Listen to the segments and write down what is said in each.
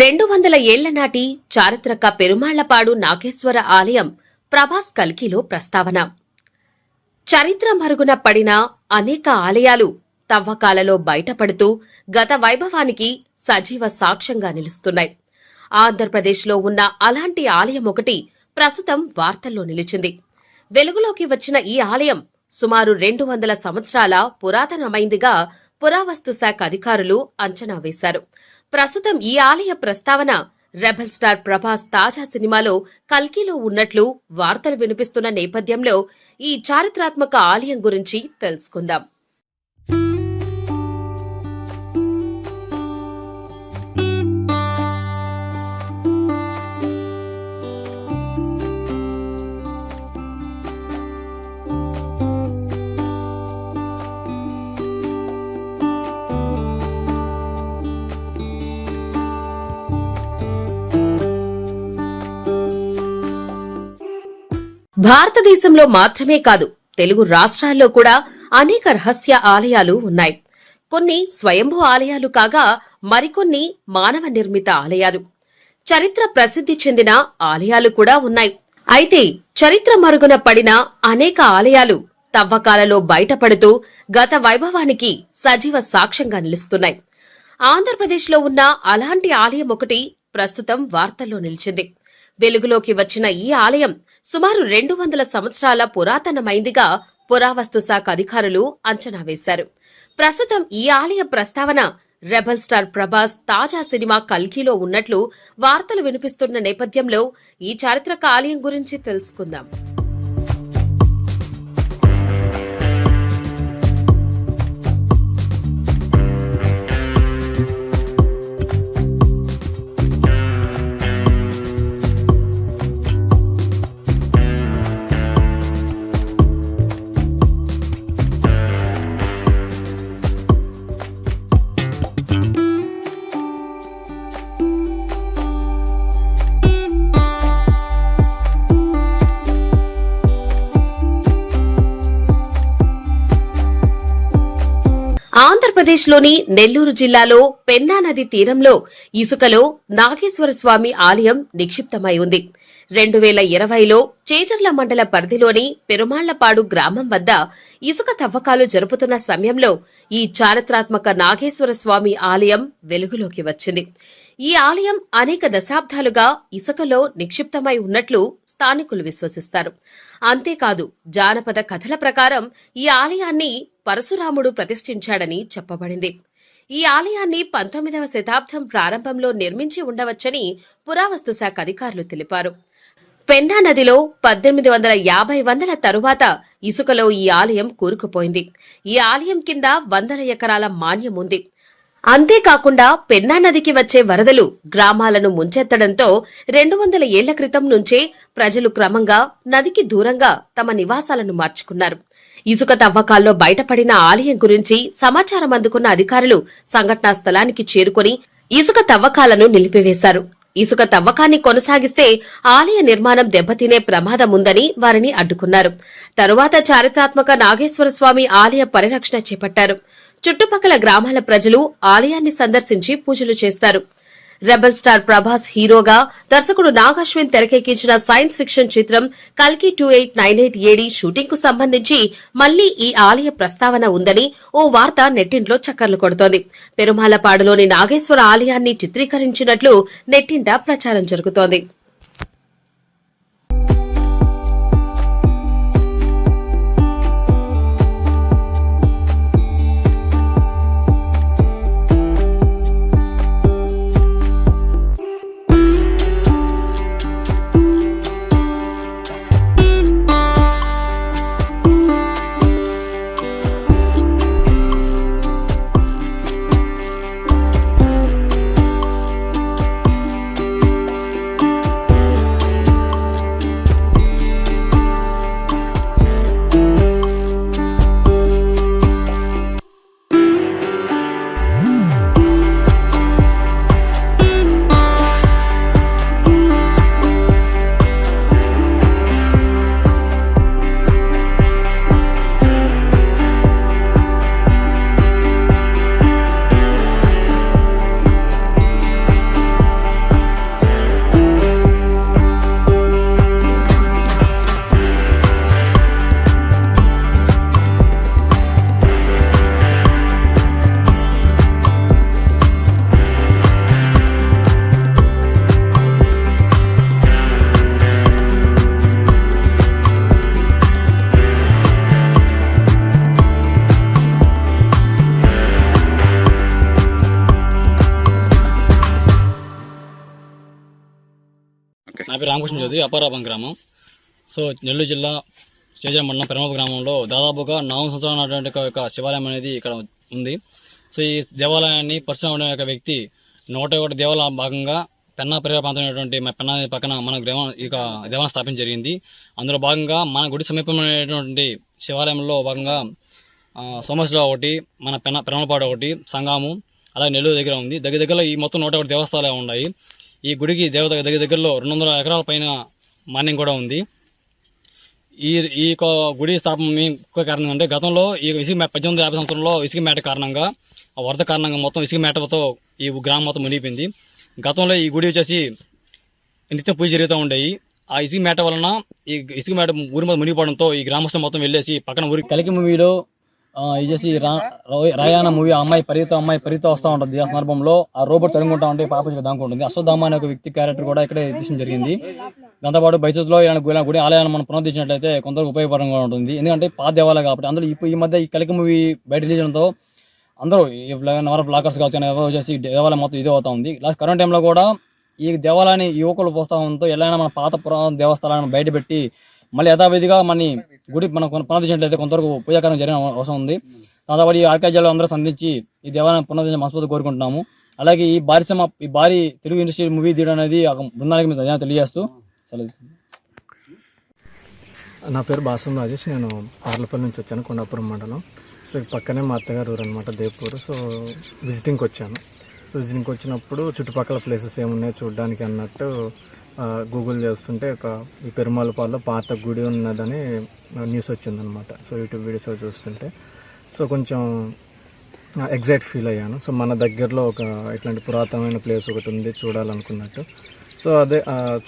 200 ఏళ్ల నాటి చారిత్రక పెరుమాళ్లపాడు నాగేశ్వర ఆలయం ప్రభాస్ కల్కిలో ప్రస్తావన. చరిత్ర మరుగున పడిన అనేక ఆలయాలు తవ్వకాలలో బయటపడుతూ గత వైభవానికి సజీవ సాక్ష్యంగా నిలుస్తున్నాయి. ఆంధ్రప్రదేశ్లో ఉన్న అలాంటి ఆలయం ఒకటి ప్రస్తుతం వార్తల్లో నిలిచింది. వెలుగులోకి వచ్చిన ఈ ఆలయం సుమారు 200 సంవత్సరాల పురాతనమైందిగా పురావస్తు శాఖ అధికారులు అంచనా వేశారు. ప్రస్తుతం ఈ ఆలయ ప్రస్తావన రెబల్ స్టార్ ప్రభాస్ తాజా సినిమాలో కల్కిలో ఉన్నట్లు వార్తలు వినిపిస్తున్న నేపథ్యంలో ఈ చారిత్రాత్మక ఆలయం గురించి తెలుసుకుందాం. భారతదేశంలో మాత్రమే కాదు, తెలుగు రాష్ట్రాల్లో కూడా అనేక రహస్య ఆలయాలు ఉన్నాయి. కొన్ని స్వయంభూ ఆలయాలు కాగా మరికొన్ని మానవ నిర్మిత ఆలయాలు, చరిత్ర ప్రసిద్ధి చెందిన ఆలయాలు కూడా ఉన్నాయి. అయితే చరిత్ర మరుగున పడిన అనేక ఆలయాలు తవ్వకాలలో బయటపడుతూ గత వైభవానికి సజీవ సాక్ష్యంగా నిలుస్తున్నాయి. ఆంధ్రప్రదేశ్లో ఉన్న అలాంటి ఆలయం ఒకటి ప్రస్తుతం వార్తల్లో నిలిచింది. వెలుగులోకి వచ్చిన ఈ ఆలయం సుమారు 200 సంవత్సరాల పురాతనమైందిగా పురావస్తు శాఖ అధికారులు అంచనా వేశారు. ప్రస్తుతం ఈ ఆలయ ప్రస్తావన రెబల్ స్టార్ ప్రభాస్ తాజా సినిమా కల్కిలో ఉన్నట్లు వార్తలు వినిపిస్తున్న నేపథ్యంలో ఈ చారిత్రక ఆలయం గురించి తెలుసుకుందాం. ఆంధ్రప్రదేశ్లోని నెల్లూరు జిల్లాలో పెన్నా నది తీరంలో ఇసుకలో నాగేశ్వర స్వామి ఆలయం నిక్షిప్తమై ఉంది. 2020లో చేజర్ల మండల పరిధిలోని పెరుమాళ్లపాడు గ్రామం వద్ద ఇసుక తవ్వకాలు జరుపుతున్న సమయంలో ఈ చారిత్రాత్మక నాగేశ్వర స్వామి ఆలయం వెలుగులోకి వచ్చింది. ఈ ఆలయం అనేక దశాబ్దాలుగా ఇసుకలో నిక్షిప్తమై ఉన్నట్లు స్థానికులు విశ్వసిస్తారు. అంతేకాదు, జానపద కథల ప్రకారం ఈ ఆలయాన్ని పరశురాముడు ప్రతిష్ఠించాడని చెప్పబడింది. ఈ ఆలయాన్ని 19వ శతాబ్దం ప్రారంభంలో నిర్మించి ఉండవచ్చని పురావస్తు శాఖ అధికారులు తెలిపారు. పెన్నా నదిలో 1850 తరువాత ఇసుకలో ఈ ఆలయం కూరుకుపోయింది. ఈ ఆలయం కింద 100 ఎకరాల మాన్యం ఉంది. అంతేకాకుండా పెన్నా నదికి వచ్చే వరదలు గ్రామాలను ముంచెత్తడంతో 200 ఏళ్ల క్రితం నుంచే ప్రజలు క్రమంగా నదికి దూరంగా తమ నివాసాలను మార్చుకున్నారు. ఇసుక తవ్వకాల్లో బయటపడిన ఆలయం గురించి సమాచారం అందుకున్న అధికారులు సంఘటనా స్థలానికి చేరుకుని ఇసుక తవ్వకాలను నిలిపివేశారు. ఇసుక తవ్వకాన్ని కొనసాగిస్తే ఆలయ నిర్మాణం దెబ్బతినే ప్రమాదముందని వారిని అడ్డుకున్నారు. తరువాత చారిత్రాత్మక నాగేశ్వర స్వామి ఆలయ పరిరక్షణ చేపట్టారు. చుట్టుపక్కల గ్రామాల ప్రజలు ఆలయాన్ని సందర్శించి పూజలు చేస్తారు. రెబల్ స్టార్ ప్రభాస్ హీరోగా దర్శకుడు నాగాశ్విన్ తెరకెక్కించిన సైన్స్ ఫిక్షన్ చిత్రం కల్కి 2898 AD షూటింగ్ కు సంబంధించి మళ్లీ ఈ ఆలయ ప్రస్తావన ఉందని ఓ వార్త నెట్టింట్లో చక్కర్లు కొడుతోంది. పెరుమాళ్లపాడులోని నాగేశ్వర ఆలయాన్ని చిత్రీకరించినట్లు నెట్టింట ప్రచారం జరుగుతోంది. పేరు రామకృష్ణ చౌదరి, అప్పారాపం గ్రామం. సో నెల్లూరు జిల్లా చేజర్ల మండలం పెరమాపు గ్రామంలో దాదాపుగా 4 సంవత్సరాలు ఉన్నటువంటి ఒక శివాలయం అనేది ఇక్కడ ఉంది. సో ఈ దేవాలయాన్ని పరిశ్రమ ఉండే ఒక వ్యక్తి 101 దేవాలయ భాగంగా పెన్నా పరిసర ప్రాంతం అయినటువంటి పెన్నా పక్కన మన దేవాలయం స్థాపించడం జరిగింది. అందులో భాగంగా మన గుడి సమీపంలో ఉన్నటువంటి శివాలయంలో భాగంగా సోమశిల ఒకటి, మన పెరమలపాడు ఒకటి, సంగాము, అలాగే నెల్లూరు దగ్గర ఉంది. దగ్గరలో ఈ మొత్తం 101 దేవస్థానాలు ఉన్నాయి. ఈ గుడికి దగ్గరలో 200 ఎకరాల పైన మాన్యం కూడా ఉంది. ఈ గుడి స్థాపన ముఖ్య కారణం అంటే గతంలో ఈ 1850 సంవత్సరంలో ఇసుక మేట కారణంగా, ఆ వరద కారణంగా మొత్తం ఇసుక మేటతో ఈ గ్రామం మొత్తం మునిగిపోయింది. గతంలో ఈ గుడి వచ్చేసి నిత్యం పూజ జరుగుతూ ఉండేవి. ఆ ఇసుక మేట వలన ఈ ఇసుక మేట ఊరి మీద మునిగిపోవడంతో ఈ గ్రామస్తులు మొత్తం వెళ్ళేసి పక్కన ఊరి కలికి మూవీలో ఇది రాయాన మూవీ అమ్మాయి పరిగెత్తా వస్తూ ఉంటుంది. ఆ సందర్భంలో ఆ రోబోట్ తరుగుంటా ఉంటే పాప దాంకుంటుంది. అశ్వత్థామ అనే ఒక వ్యక్తి క్యారెక్టర్ కూడా ఇక్కడే తీసిన జరిగింది. దాంతోపాటు భవిష్యత్తులో గుడి ఆలయాన్ని మనం పునరుద్ధరించినట్లయితే కొంతవరకు ఉపయోగకరంగా ఉంటుంది. ఎందుకంటే పాత దేవాలయం కాబట్టి. అందులో ఈ మధ్య ఈ కలికి మూవీ బయట రిలీజ్ అవడంతో అందరూ నవర బ్లాకర్స్ కావచ్చు ఎవరో వచ్చేసి దేవాలయం మొత్తం ఇదే అవుతా ఉంది. లాస్ట్ కరోనా టైంలో కూడా ఈ దేవాలయాన్ని యువకులు ప్రోత్సాహంతో ఎలా మన పాత పురాణ దేవస్థానాన్ని బయట పెట్టి మళ్ళీ యథావిధిగా మన గుడి మనం పునరుద్ధరించినట్లయితే కొంతవరకు పూజాకారం జరిగిన అవసరం ఉంది. దాదాపు ఈ ఆర్కేజాలు అందరూ సంధించి ఈ దేవాలయాన్ని పునరుద్ధరించిన మనస్ఫూర్తిగా కోరుకుంటున్నాము. అలాగే ఈ భారీ తెలుగు ఇండస్ట్రీ మూవీ తీయడం అనేది బృందానికి మీరు తెలియజేస్తూ సెలవు. నా పేరు బాసం రాజేష్. నేను ఆర్లపల్లి నుంచి వచ్చాను, కొండాపురం మండలం. సో పక్కనే మా అత్తగారు ఊరు అనమాట, దేపూర్. సో విజిటింగ్కి వచ్చాను. విజిటింగ్కి వచ్చినప్పుడు చుట్టుపక్కల ప్లేసెస్ ఏమున్నాయో చూడడానికి అన్నట్టు గూగుల్ చేస్తుంటే ఈ పెరుమాళపాడులో పాత గుడి ఉన్నదని న్యూస్ వచ్చిందనమాట. సో యూట్యూబ్ వీడియోస్ చూస్తుంటే సో కొంచెం ఎగ్జైట్ ఫీల్ అయ్యాను. సో మన దగ్గరలో ఇట్లాంటి పురాతనమైన ప్లేస్ ఒకటి ఉంది చూడాలనుకున్నట్టు. సో అదే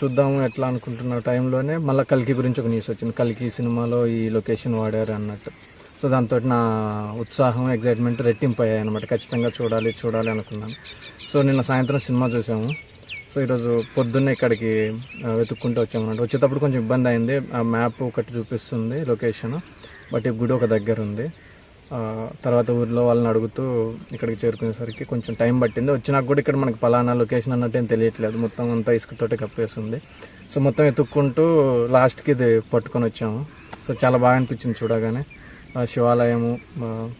చూద్దాము ఎట్లా అనుకుంటున్న టైంలోనే మళ్ళీ కల్కి గురించి ఒక న్యూస్ వచ్చింది. కల్కి సినిమాలో ఈ లొకేషన్ వాడారు అన్నట్టు. సో దాంతో నా ఉత్సాహం, ఎగ్జైట్మెంట్ రెట్టింపు అయ్యాయి అనమాట. ఖచ్చితంగా చూడాలి అనుకున్నాను. సో నిన్న సాయంత్రం సినిమా చూసాము. సో ఈరోజు పొద్దున్నే ఇక్కడికి వెతుక్కుంటూ వచ్చామన్నమాట. వచ్చేటప్పుడు కొంచెం ఇబ్బంది అయింది. ఆ మ్యాప్ ఒకటి చూపిస్తుంది లొకేషన్, బట్ ఈ గుడి ఒక దగ్గర ఉంది. తర్వాత ఊర్లో వాళ్ళని అడుగుతూ ఇక్కడికి చేరుకునేసరికి కొంచెం టైం పట్టింది. వచ్చినాక కూడా ఇక్కడ మనకి పలానా లొకేషన్ అన్నట్టు ఏం తెలియట్లేదు, మొత్తం అంతా ఇసుకతోటి కప్పేస్తుంది. సో మొత్తం ఎత్తుక్కుంటూ లాస్ట్కి ఇది పట్టుకొని వచ్చాము. సో చాలా బాగా అనిపించింది చూడగానే. శివాలయము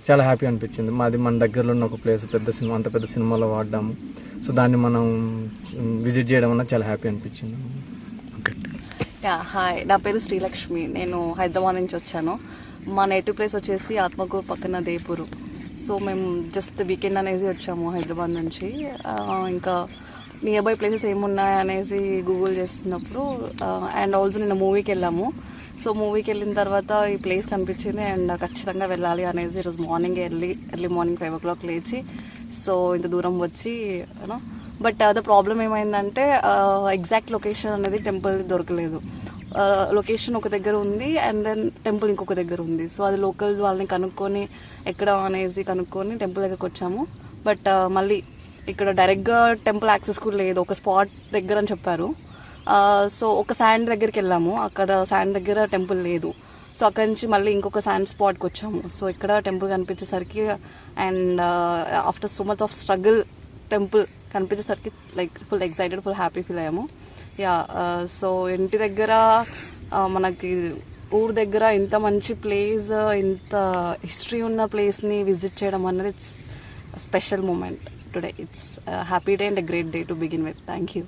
చాలా హ్యాపీ అనిపించింది. మన దగ్గరలో ఉన్న ఒక ప్లేస్ అంత పెద్ద సినిమాలో వాడ్డాము. సో దాన్ని మనం విజిట్ చేయడం వల్ల చాలా హ్యాపీ అనిపించింది. హాయ్, నా పేరు శ్రీలక్ష్మి. నేను హైదరాబాద్ నుంచి వచ్చాను. మా నేటివ్ ప్లేస్ వచ్చేసి ఆత్మకూరు పక్కన దేపూరు. సో మేము జస్ట్ వీకెండ్ అనేసి వచ్చాము హైదరాబాద్ నుంచి. ఇంకా నియర్ బై ప్లేసెస్ ఏమున్నాయి అనేసి గూగుల్ చేస్తున్నప్పుడు అండ్ ఆల్సో నిన్న మూవీకి వెళ్ళాము. సో మూవీకి వెళ్ళిన తర్వాత ఈ ప్లేస్ కనిపించింది అండ్ ఖచ్చితంగా వెళ్ళాలి అనేసి ఈరోజు మార్నింగ్ ఎర్లీ మార్నింగ్ 5 o'clock లేచి సో ఇంత దూరం వచ్చి యూనో. బట్ ద ప్రాబ్లం ఏమైందంటే ఎగ్జాక్ట్ లొకేషన్ అనేది టెంపుల్ దొరకలేదు. లొకేషన్ ఒక దగ్గర ఉంది అండ్ దెన్ టెంపుల్ ఇంకొక దగ్గర ఉంది. సో అది లోకల్ వాళ్ళని కనుక్కొని ఎక్కడ అనేసి కనుక్కొని టెంపుల్ దగ్గరకు వచ్చాము. బట్ మళ్ళీ ఇక్కడ డైరెక్ట్గా టెంపుల్ యాక్సెస్ కూడా లేదు, ఒక స్పాట్ దగ్గర అని చెప్పారు. సో ఒక శాండ్ దగ్గరికి వెళ్ళాము, అక్కడ శాండ్ దగ్గర టెంపుల్ లేదు. సో అక్కడి నుంచి మళ్ళీ ఇంకొక శాండ్ స్పాట్కి వచ్చాము. సో ఇక్కడ టెంపుల్ కనిపించేసరికి and after so much of struggle temple కనిపించేసరికి like full excited, full happy feel అయ్యాము. సో ఇంటి దగ్గర మనకి ఊరు దగ్గర ఇంత మంచి ప్లేస్, ఇంత హిస్టరీ ఉన్న ప్లేస్ని విజిట్ చేయడం అన్నది it's special moment today. It's happy day and a great day to begin with. Thank you.